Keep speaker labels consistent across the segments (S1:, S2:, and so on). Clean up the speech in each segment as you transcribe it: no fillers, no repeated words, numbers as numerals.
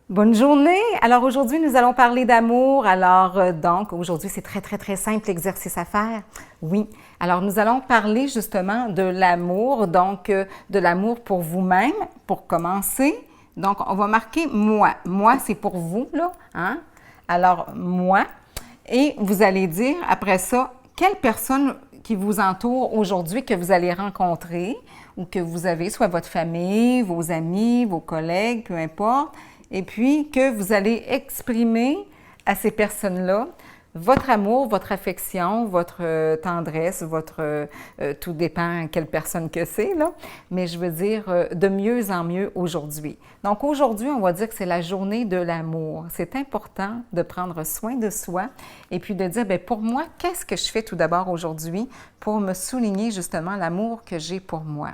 S1: Bonne journée! Alors aujourd'hui, nous allons parler d'amour. Donc aujourd'hui, c'est très simple l'exercice à faire. Oui. Alors nous allons parler justement de l'amour, de l'amour pour vous-même, pour commencer. Donc on va marquer moi. Moi, c'est pour vous, là. Hein? Alors moi. Et vous allez dire après ça, quelle personne qui vous entoure aujourd'hui que vous allez rencontrer ou que vous avez, soit votre famille, vos amis, vos collègues, peu importe, et puis que vous allez exprimer à ces personnes-là votre amour, votre affection, votre tendresse, tout dépend quelle personne que c'est, là, mais je veux dire de mieux en mieux aujourd'hui. Donc aujourd'hui, on va dire que c'est la journée de l'amour. C'est important de prendre soin de soi et puis de dire, bien, pour moi, qu'est-ce que je fais tout d'abord aujourd'hui pour me souligner justement l'amour que j'ai pour moi?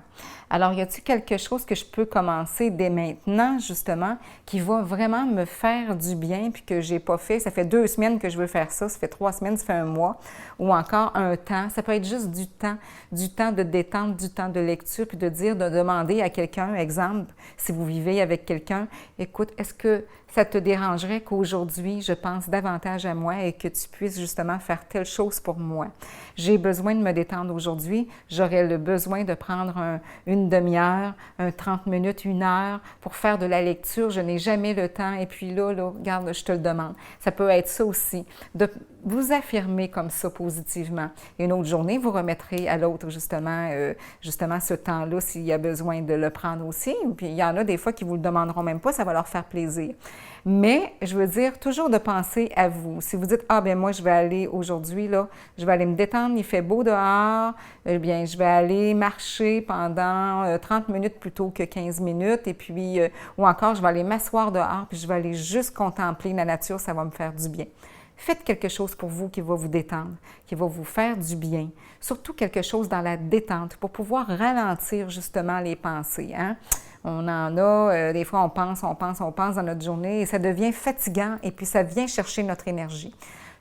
S1: Alors, y a-t-il quelque chose que je peux commencer dès maintenant, justement, qui va vraiment me faire du bien, puis que j'ai pas fait? Ça fait 2 semaines que je veux faire ça, ça fait 3 semaines, ça fait un mois, ou encore un temps. Ça peut être juste du temps de détente, du temps de lecture, puis de dire, de demander à quelqu'un, exemple, si vous vivez avec quelqu'un, écoute, est-ce que ça te dérangerait qu'aujourd'hui, je pense davantage à moi et que tu puisses justement faire telle chose pour moi? J'ai besoin de me détendre aujourd'hui. J'aurais le besoin de prendre une demi-heure, 30 minutes, 1 heure pour faire de la lecture. Je n'ai jamais le temps. Et puis là, regarde, je te le demande. Ça peut être ça aussi, de vous affirmer comme ça positivement. Et une autre journée, vous remettrez à l'autre justement ce temps-là s'il y a besoin de le prendre aussi. Puis il y en a des fois qui ne vous le demanderont même pas, ça va leur faire plaisir. Mais je veux dire, toujours de penser à vous. Si vous dites, ah bien moi je vais aller aujourd'hui, là, je vais aller me détendre, il fait beau dehors, eh bien je vais aller marcher pendant 30 minutes plutôt que 15 minutes, et puis, ou encore je vais aller m'asseoir dehors, puis je vais aller juste contempler la nature, ça va me faire du bien. Faites quelque chose pour vous qui va vous détendre, qui va vous faire du bien. Surtout quelque chose dans la détente pour pouvoir ralentir justement les pensées. Hein? On en a, des fois on pense dans notre journée et ça devient fatigant et puis ça vient chercher notre énergie.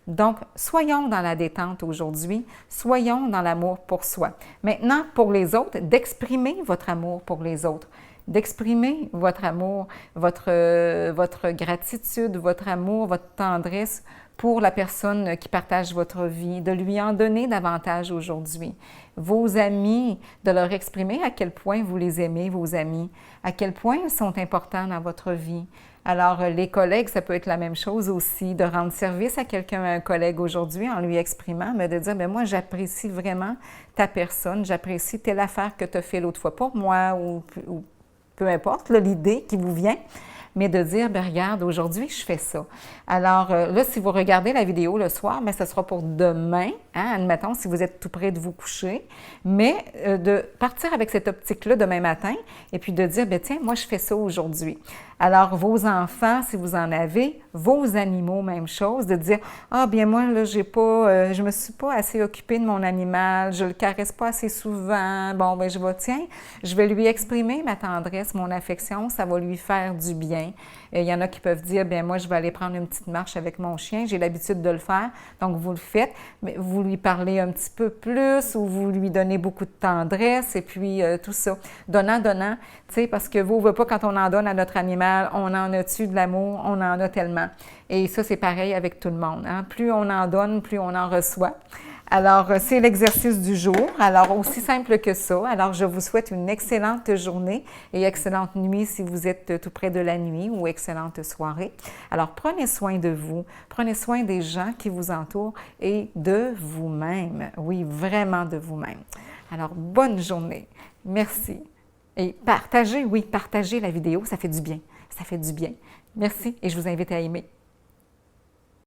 S1: Donc, soyons dans la détente aujourd'hui, soyons dans l'amour pour soi. Maintenant, pour les autres, d'exprimer votre amour pour les autres, d'exprimer votre amour, votre gratitude, votre amour, votre tendresse pour la personne qui partage votre vie, de lui en donner davantage aujourd'hui. Vos amis, de leur exprimer à quel point vous les aimez, vos amis, à quel point ils sont importants dans votre vie. Alors, les collègues, ça peut être la même chose aussi, de rendre service à quelqu'un, à un collègue aujourd'hui en lui exprimant, mais de dire, bien moi, j'apprécie vraiment ta personne, j'apprécie telle affaire que tu as fait l'autre fois pour moi, ou peu importe l'idée qui vous vient, mais de dire, bien regarde, aujourd'hui, je fais ça. Alors là, si vous regardez la vidéo le soir, bien, ce sera pour demain, hein, admettons, si vous êtes tout près de vous coucher, mais de partir avec cette optique-là demain matin et puis de dire, bien tiens, moi, je fais ça aujourd'hui. Alors, vos enfants, si vous en avez, vos animaux, même chose, de dire, ah bien moi, là, je me suis pas assez occupée de mon animal, je le caresse pas assez souvent, bon, ben je vais lui exprimer ma tendresse, mon affection, ça va lui faire du bien. Il y en a qui peuvent dire, bien moi, je vais aller prendre une petite marche avec mon chien, j'ai l'habitude de le faire, donc vous le faites, mais vous lui parlez un petit peu plus ou vous lui donnez beaucoup de tendresse et puis tout ça. Donnant, tu sais, parce que vous ne voulez pas quand on en donne à notre animal, on en a-tu de l'amour, on en a tellement. Et ça, c'est pareil avec tout le monde. Hein? Plus on en donne, plus on en reçoit. Alors, c'est l'exercice du jour. Alors, aussi simple que ça. Alors, je vous souhaite une excellente journée et excellente nuit si vous êtes tout près de la nuit ou excellente soirée. Alors, prenez soin de vous, prenez soin des gens qui vous entourent et de vous-même. Oui, vraiment de vous-même. Alors, bonne journée. Merci. Et partagez la vidéo, ça fait du bien. Ça fait du bien. Merci et je vous invite à aimer.